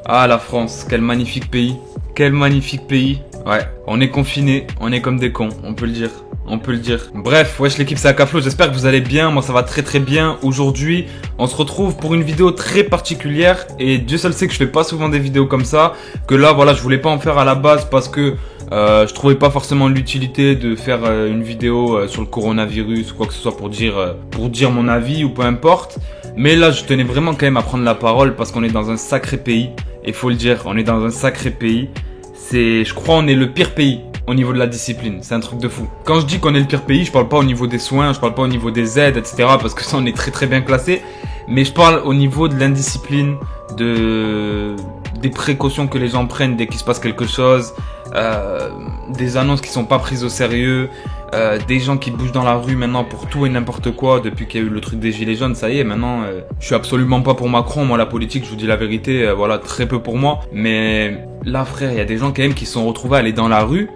Ah, la France, quel magnifique pays. Quel magnifique pays. Ouais, on est confinés, on est comme des cons, on peut le dire. On peut le dire. Bref, wesh l'équipe, c'est Akaflo, j'espère que vous allez bien. Moi ça va très très bien. Aujourd'hui, on se retrouve pour une vidéo très particulière. Et Dieu seul sait que je fais pas souvent des vidéos comme ça. Que là, voilà, je voulais pas en faire à la base parce que je trouvais pas forcément l'utilité de faire une vidéo sur le coronavirus ou quoi que ce soit pour dire mon avis ou peu importe. Mais là, je tenais vraiment quand même à prendre la parole parce qu'on est dans un sacré pays. Et faut le dire, on est dans un sacré pays. Je crois, on est le pire pays au niveau de la discipline, c'est un truc de fou. Quand je dis qu'on est le pire pays, je parle pas au niveau des soins, je parle pas au niveau des aides, etc. Parce que ça, on est très très bien classé. Mais je parle au niveau de l'indiscipline, des précautions que les gens prennent dès qu'il se passe quelque chose, des annonces qui sont pas prises au sérieux, des gens qui bougent dans la rue maintenant pour tout et n'importe quoi. Depuis qu'il y a eu le truc des gilets jaunes, ça y est, maintenant, je suis absolument pas pour Macron. Moi, la politique, je vous dis la vérité, voilà, très peu pour moi. Mais là, frère, il y a des gens quand même qui se sont retrouvés à aller dans la rue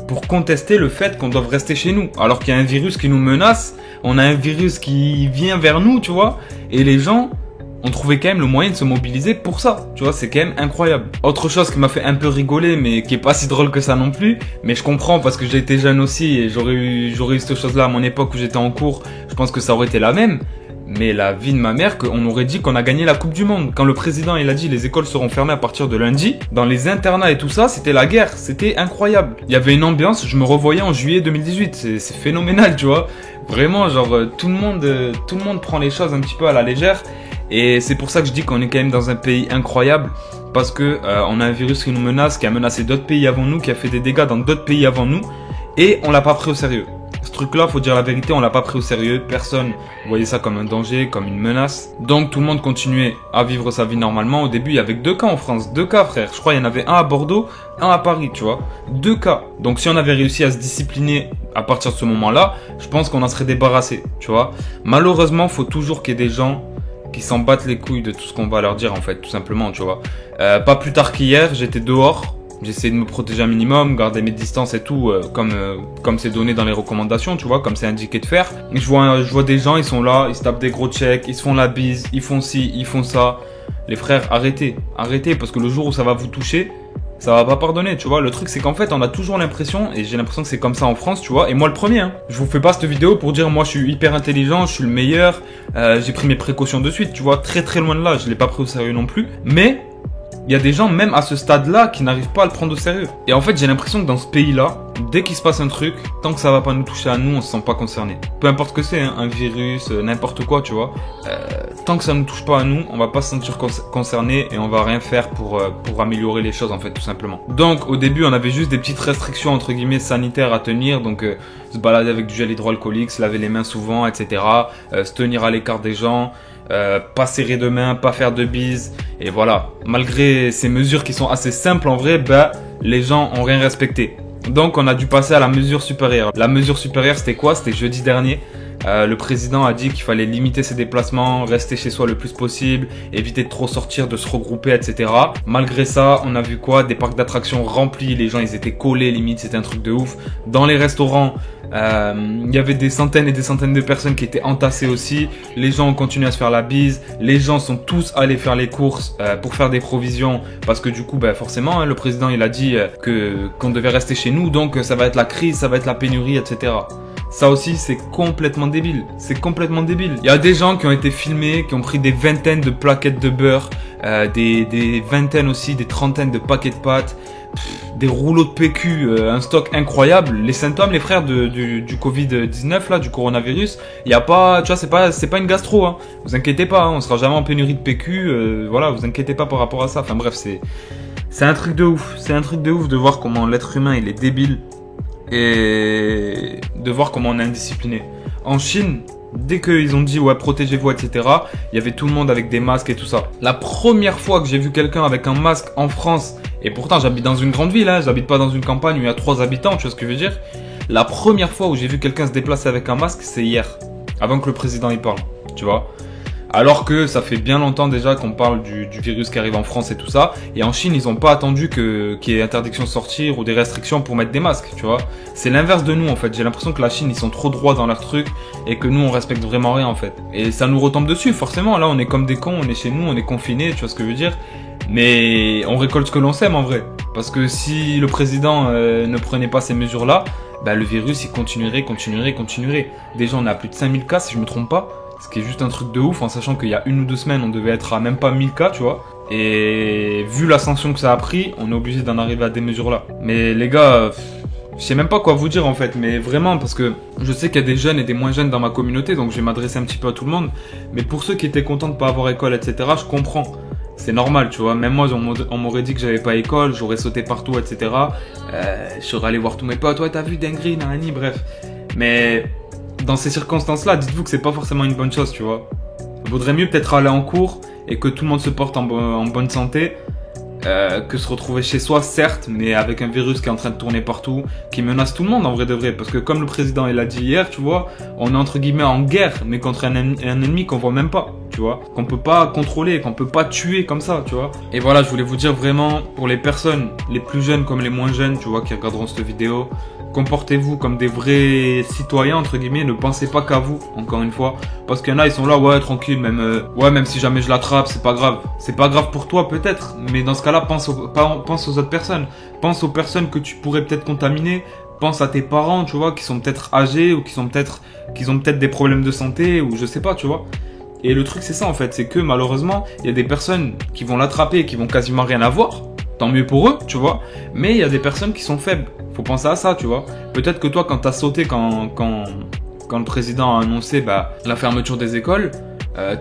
pour contester le fait qu'on doive rester chez nous. Alors qu'il y a un virus qui nous menace, on a un virus qui vient vers nous, tu vois. Et les gens ont trouvé quand même le moyen de se mobiliser pour ça. Tu vois, c'est quand même incroyable. Autre chose qui m'a fait un peu rigoler, mais qui est pas si drôle que ça non plus. Mais je comprends parce que j'ai été jeune aussi et j'aurais eu cette chose-là à mon époque où j'étais en cours. Je pense que ça aurait été la même. Mais la vie de ma mère, qu'on aurait dit qu'on a gagné la Coupe du Monde. Quand le président, il a dit les écoles seront fermées à partir de lundi, dans les internats et tout ça, c'était la guerre. C'était incroyable. Il y avait une ambiance, je me revoyais en juillet 2018. C'est phénoménal, tu vois. Vraiment, genre, tout le monde prend les choses un petit peu à la légère. Et c'est pour ça que je dis qu'on est quand même dans un pays incroyable. Parce que on a un virus qui nous menace, qui a menacé d'autres pays avant nous, qui a fait des dégâts dans d'autres pays avant nous. Et on l'a pas pris au sérieux. Ce truc-là, faut dire la vérité, on l'a pas pris au sérieux. Personne voyait ça comme un danger, comme une menace. Donc tout le monde continuait à vivre sa vie normalement. Au début, il y avait 2 cas en France. 2 cas, frère. Je crois qu'il y en avait un à Bordeaux, un à Paris, tu vois. 2 cas. Donc si on avait réussi à se discipliner à partir de ce moment-là, je pense qu'on en serait débarrassé, tu vois. Malheureusement, faut toujours qu'il y ait des gens qui s'en battent les couilles de tout ce qu'on va leur dire, en fait, tout simplement, tu vois. Pas plus tard qu'hier, j'étais dehors. J'essaie de me protéger un minimum, garder mes distances et tout, comme c'est donné dans les recommandations, tu vois, comme c'est indiqué de faire. Et je vois des gens, ils sont là, ils se tapent des gros checks, ils se font la bise, ils font ci, ils font ça. Les frères, arrêtez, parce que le jour où ça va vous toucher, ça va pas pardonner, tu vois. Le truc, c'est qu'en fait, on a toujours l'impression, et j'ai l'impression que c'est comme ça en France, tu vois. Et moi, le premier, hein. Je vous fais pas cette vidéo pour dire, moi, je suis hyper intelligent, je suis le meilleur, j'ai pris mes précautions de suite, tu vois. Très très loin de là, je l'ai pas pris au sérieux non plus. Mais il y a des gens, même à ce stade-là, qui n'arrivent pas à le prendre au sérieux. Et en fait, j'ai l'impression que dans ce pays-là, dès qu'il se passe un truc, tant que ça va pas nous toucher à nous, on se sent pas concerné. Peu importe ce que c'est, hein, un virus, n'importe quoi, tu vois. Tant que ça ne touche pas à nous, on va pas se sentir concerné et on va rien faire pour améliorer les choses, en fait, tout simplement. Donc, au début, on avait juste des petites restrictions, entre guillemets, sanitaires à tenir. Donc, se balader avec du gel hydroalcoolique, se laver les mains souvent, etc. Se tenir à l'écart des gens. Pas serrer de main, pas faire de bises. Et voilà, malgré ces mesures qui sont assez simples en vrai, les gens ont rien respecté. Donc on a dû passer à la mesure supérieure. La mesure supérieure, c'était quoi? C'était jeudi dernier. Le président a dit qu'il fallait limiter ses déplacements, rester chez soi le plus possible, éviter de trop sortir, de se regrouper, etc. Malgré ça, on a vu quoi? Des parcs d'attractions remplis, les gens ils étaient collés, limite c'était un truc de ouf. Dans les restaurants, il y avait des centaines et des centaines de personnes qui étaient entassées aussi. Les gens ont continué à se faire la bise. Les gens sont tous allés faire les courses pour faire des provisions. Parce que du coup, forcément, hein, le président il a dit qu'on devait rester chez nous. Donc ça va être la crise, ça va être la pénurie, etc. Ça aussi, c'est complètement débile. C'est complètement débile. Il y a des gens qui ont été filmés, qui ont pris des vingtaines de plaquettes de beurre, des vingtaines aussi, des trentaines de paquets de pâtes, des rouleaux de PQ, un stock incroyable. Les symptômes, les frères, du Covid-19, là, du coronavirus, il y a pas, tu vois, c'est pas une gastro, hein. Vous inquiétez pas, hein, on sera jamais en pénurie de PQ, voilà, vous inquiétez pas par rapport à ça. Enfin bref, c'est un truc de ouf. C'est un truc de ouf de voir comment l'être humain, il est débile. Et de voir comment on est indiscipliné. En Chine, dès qu'ils ont dit ouais protégez-vous, etc., il y avait tout le monde avec des masques et tout ça. La première fois que j'ai vu quelqu'un avec un masque en France, et pourtant j'habite dans une grande ville, hein, j'habite pas dans une campagne où il y a 3 habitants, tu vois ce que je veux dire. La première fois où j'ai vu quelqu'un se déplacer avec un masque, c'est hier, avant que le président y parle, tu vois. Alors que ça fait bien longtemps déjà qu'on parle du virus qui arrive en France et tout ça. Et en Chine, ils n'ont pas attendu qu'il y ait interdiction de sortir ou des restrictions pour mettre des masques, tu vois. C'est l'inverse de nous, en fait. J'ai l'impression que la Chine, ils sont trop droits dans leur truc et que nous, on respecte vraiment rien, en fait. Et ça nous retombe dessus, forcément. Là, on est comme des cons, on est chez nous, on est confinés, tu vois ce que je veux dire. Mais on récolte ce que l'on sème en vrai. Parce que si le président ne prenait pas ces mesures-là, bah, le virus il continuerait. Déjà on est à plus de 5000 cas si je me trompe pas. Ce qui est juste un truc de ouf en sachant qu'il y a 1 ou 2 semaines on devait être à même pas 1000 cas, tu vois. Et vu l'ascension que ça a pris, on est obligé d'en arriver à des mesures-là. Mais les gars, je sais même pas quoi vous dire en fait, mais vraiment parce que je sais qu'il y a des jeunes et des moins jeunes dans ma communauté, donc je vais m'adresser un petit peu à tout le monde. Mais pour ceux qui étaient contents de pas avoir école, etc., je comprends. C'est normal, tu vois. Même moi, on m'aurait dit que j'avais pas école, j'aurais sauté partout, etc. Je serais allé voir tous mes potes, ouais, t'as vu dinguerie, nanani, bref. Mais dans ces circonstances-là, dites-vous que c'est pas forcément une bonne chose, tu vois. Il vaudrait mieux peut-être aller en cours et que tout le monde se porte en bonne santé que se retrouver chez soi, certes, mais avec un virus qui est en train de tourner partout, qui menace tout le monde en vrai de vrai. Parce que comme le président il l'a dit hier, tu vois, on est entre guillemets en guerre, mais contre un ennemi qu'on voit même pas, tu vois, qu'on peut pas contrôler, qu'on peut pas tuer comme ça, tu vois. Et voilà, je voulais vous dire vraiment, pour les personnes, les plus jeunes comme les moins jeunes, tu vois, qui regarderont cette vidéo, comportez-vous comme des vrais citoyens, entre guillemets, ne pensez pas qu'à vous, encore une fois. Parce qu'il y en a, ils sont là, ouais, tranquille, même si jamais je l'attrape, c'est pas grave. C'est pas grave pour toi, peut-être, mais dans ce cas-là, pense aux autres personnes. Pense aux personnes que tu pourrais peut-être contaminer. Pense à tes parents, tu vois, qui sont peut-être âgés ou qui ont peut-être des problèmes de santé ou je sais pas, tu vois. Et le truc, c'est ça, en fait, c'est que malheureusement, il y a des personnes qui vont l'attraper et qui vont quasiment rien avoir. Tant mieux pour eux, tu vois. Mais il y a des personnes qui sont faibles. Faut penser à ça, tu vois. Peut-être que toi, quand t'as sauté, quand le président a annoncé la fermeture des écoles,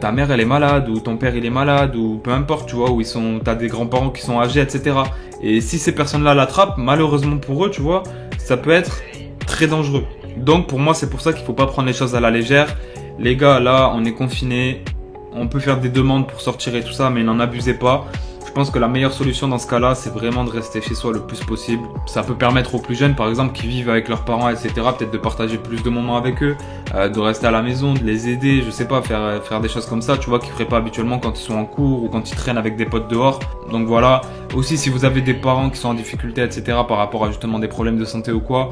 ta mère elle est malade ou ton père il est malade ou peu importe, tu vois, où t'as des grands-parents qui sont âgés, etc. Et si ces personnes-là l'attrapent, malheureusement pour eux, tu vois, ça peut être très dangereux. Donc pour moi, c'est pour ça qu'il faut pas prendre les choses à la légère. Les gars, là, on est confinés, on peut faire des demandes pour sortir et tout ça, mais n'en abusez pas. Je pense que la meilleure solution dans ce cas-là, c'est vraiment de rester chez soi le plus possible. Ça peut permettre aux plus jeunes, par exemple, qui vivent avec leurs parents, etc., peut-être de partager plus de moments avec eux, de rester à la maison, de les aider, je sais pas, faire des choses comme ça, tu vois, qu'ils feraient pas habituellement quand ils sont en cours ou quand ils traînent avec des potes dehors. Donc voilà. Aussi, si vous avez des parents qui sont en difficulté, etc., par rapport à justement des problèmes de santé ou quoi,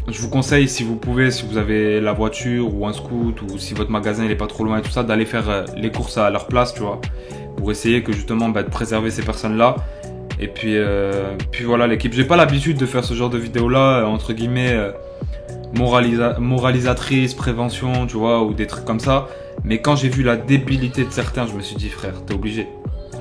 je vous conseille, si vous pouvez, si vous avez la voiture ou un scoot ou si votre magasin il est pas trop loin et tout ça, d'aller faire les courses à leur place, tu vois, pour essayer que justement de préserver ces personnes-là. Et puis voilà l'équipe. J'ai pas l'habitude de faire ce genre de vidéo-là, entre guillemets, moralisatrice, prévention, tu vois, ou des trucs comme ça. Mais quand j'ai vu la débilité de certains, je me suis dit, frère, t'es obligé.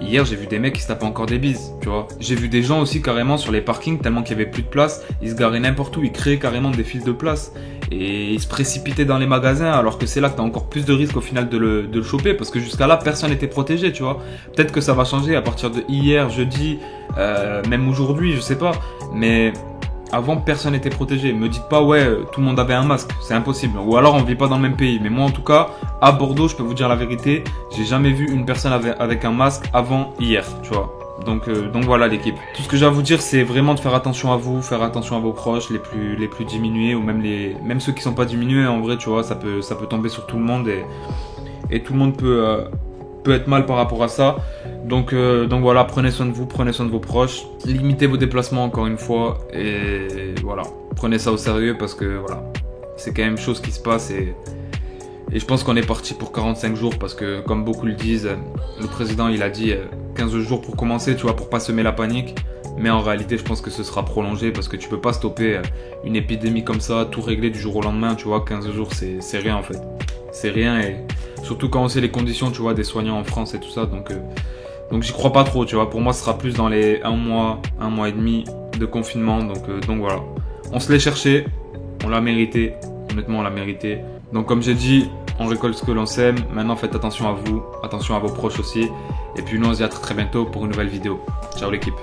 Hier, j'ai vu des mecs qui se tapaient encore des bises, tu vois. J'ai vu des gens aussi carrément sur les parkings, tellement qu'il n'y avait plus de place, ils se garaient n'importe où, ils créaient carrément des files de place. Et ils se précipitaient dans les magasins, alors que c'est là que tu as encore plus de risques au final de le choper, parce que jusqu'à là, personne n'était protégé, tu vois. Peut-être que ça va changer à partir de hier, jeudi, même aujourd'hui, je sais pas. Mais avant, personne n'était protégé. Me dites pas, ouais, tout le monde avait un masque. C'est impossible. Ou alors, on vit pas dans le même pays. Mais moi, en tout cas, à Bordeaux, je peux vous dire la vérité, j'ai jamais vu une personne avec un masque avant hier, tu vois. Donc voilà l'équipe. Tout ce que j'ai à vous dire, c'est vraiment de faire attention à vous, faire attention à vos proches, les plus diminués, ou même ceux qui sont pas diminués, en vrai, tu vois, ça peut tomber sur tout le monde et tout le monde peut être mal par rapport à ça. Donc voilà, prenez soin de vous, prenez soin de vos proches, limitez vos déplacements encore une fois, et voilà, prenez ça au sérieux parce que voilà, c'est quand même chose qui se passe et je pense qu'on est parti pour 45 jours parce que comme beaucoup le disent, le président il a dit 15 jours pour commencer, tu vois, pour pas semer la panique. Mais en réalité, je pense que ce sera prolongé parce que tu peux pas stopper une épidémie comme ça, tout régler du jour au lendemain, tu vois, 15 jours c'est rien en fait. C'est rien et surtout quand on sait les conditions, tu vois, des soignants en France et tout ça, donc j'y crois pas trop, tu vois. Pour moi, ce sera plus dans les 1 mois et demi de confinement, donc voilà. On se l'est cherché, on l'a mérité, honnêtement on l'a mérité. Donc comme j'ai dit, on récolte ce que l'on sème. Maintenant, faites attention à vous, attention à vos proches aussi. Et puis nous, on se dit à très bientôt pour une nouvelle vidéo. Ciao l'équipe.